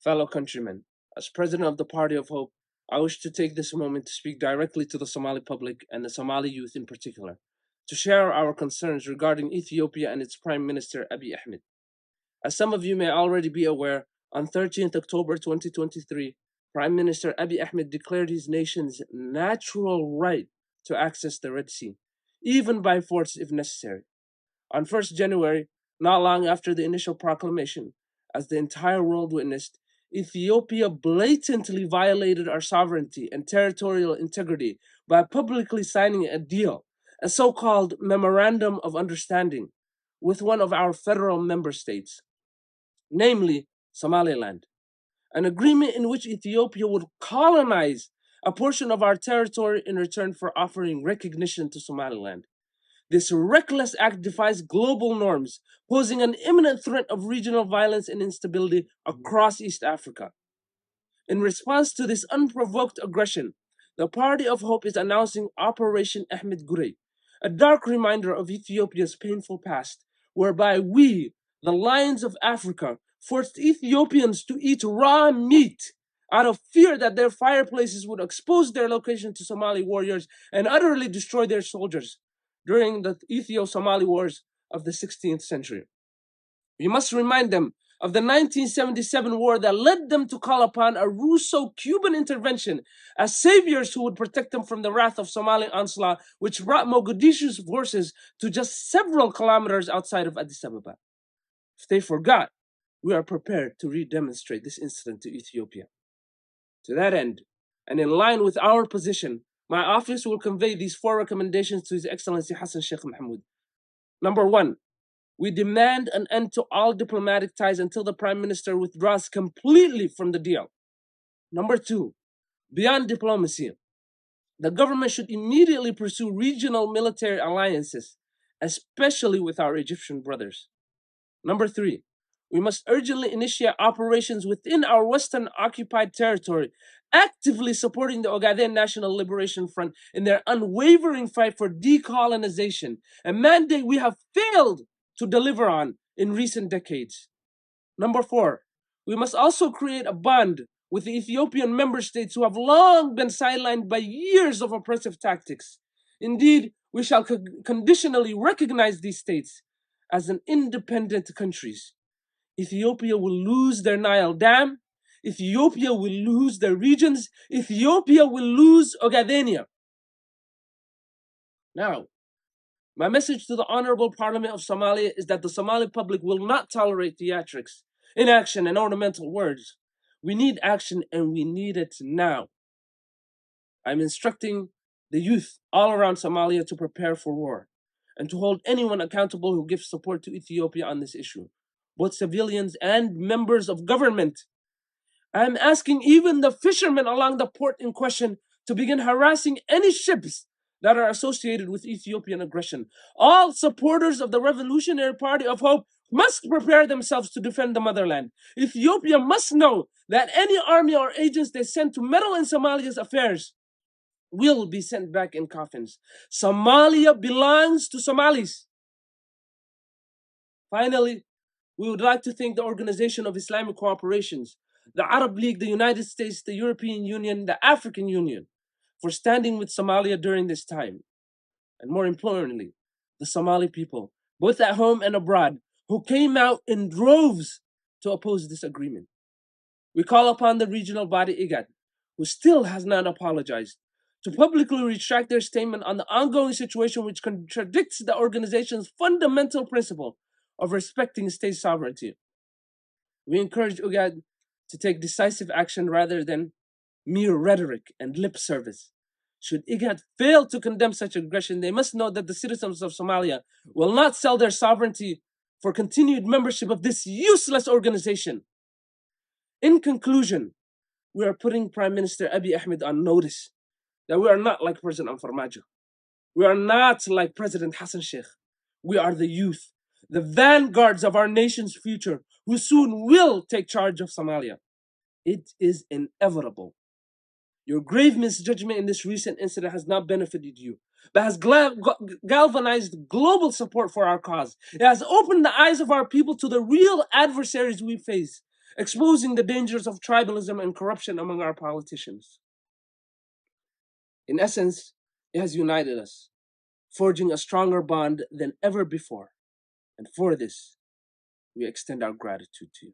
Fellow countrymen, as president of the Party of Hope, I wish to take this moment to speak directly to the Somali public and the Somali youth in particular, to share our concerns regarding Ethiopia and its Prime Minister Abiy Ahmed. As some of you may already be aware, on 13th October 2023, Prime Minister Abiy Ahmed declared his nation's natural right to access the Red Sea, even by force if necessary. On 1st January, not long after the initial proclamation, as the entire world witnessed, Ethiopia blatantly violated our sovereignty and territorial integrity by publicly signing a deal, a so-called Memorandum of Understanding, with one of our federal member states, namely Somaliland, an agreement in which Ethiopia would colonize a portion of our territory in return for offering recognition to Somaliland. This reckless act defies global norms, posing an imminent threat of regional violence and instability across East Africa. In response to this unprovoked aggression, the Party of Hope is announcing Operation Ahmed Gurey, a dark reminder of Ethiopia's painful past, whereby we, the lions of Africa, forced Ethiopians to eat raw meat out of fear that their fireplaces would expose their location to Somali warriors and utterly destroy their soldiers during the Ethio-Somali Wars of the 16th century. We must remind them of the 1977 war that led them to call upon a Russo-Cuban intervention as saviors who would protect them from the wrath of Somali onslaught, which brought Mogadishu's forces to just several kilometers outside of Addis Ababa. If they forgot, we are prepared to re-demonstrate this incident to Ethiopia. To that end, and in line with our position, my office will convey these 4 recommendations to His Excellency Hassan Sheikh Mohamud. Number 1, we demand an end to all diplomatic ties until the Prime Minister withdraws completely from the deal. Number 2, beyond diplomacy, the government should immediately pursue regional military alliances, especially with our Egyptian brothers. Number 3, we must urgently initiate operations within our Western occupied territory, actively supporting the Ogaden National Liberation Front in their unwavering fight for decolonization, a mandate we have failed to deliver on in recent decades. Number 4, we must also create a bond with the Ethiopian member states who have long been sidelined by years of oppressive tactics. Indeed, we shall conditionally recognize these states as an independent countries. Ethiopia will lose their Nile Dam. Ethiopia will lose their regions. Ethiopia will lose Ogadenia. Now, my message to the Honorable Parliament of Somalia is that the Somali public will not tolerate theatrics, inaction, and ornamental words. We need action, and we need it now. I'm instructing the youth all around Somalia to prepare for war and to hold anyone accountable who gives support to Ethiopia on this issue, both civilians and members of government. I'm asking even the fishermen along the port in question to begin harassing any ships that are associated with Ethiopian aggression. All supporters of the Revolutionary Party of Hope must prepare themselves to defend the motherland. Ethiopia must know that any army or agents they send to meddle in Somalia's affairs will be sent back in coffins. Somalia belongs to Somalis. Finally, we would like to thank the Organization of Islamic Cooperations, the Arab League, the United States, the European Union, the African Union, for standing with Somalia during this time. And more importantly, the Somali people, both at home and abroad, who came out in droves to oppose this agreement. We call upon the regional body IGAD, who still has not apologized, to publicly retract their statement on the ongoing situation which contradicts the organization's fundamental principle of respecting state sovereignty. We encourage IGAD to take decisive action rather than mere rhetoric and lip service. Should IGAD fail to condemn such aggression, they must know that the citizens of Somalia will not sell their sovereignty for continued membership of this useless organization. In conclusion, we are putting Prime Minister Abiy Ahmed on notice that we are not like President Farmajo. We are not like President Hassan Sheikh. We are the youth, the vanguards of our nation's future, who soon will take charge of Somalia. It is inevitable. Your grave misjudgment in this recent incident has not benefited you, but has galvanized global support for our cause. It has opened the eyes of our people to the real adversaries we face, exposing the dangers of tribalism and corruption among our politicians. In essence, it has united us, forging a stronger bond than ever before. And for this, we extend our gratitude to you.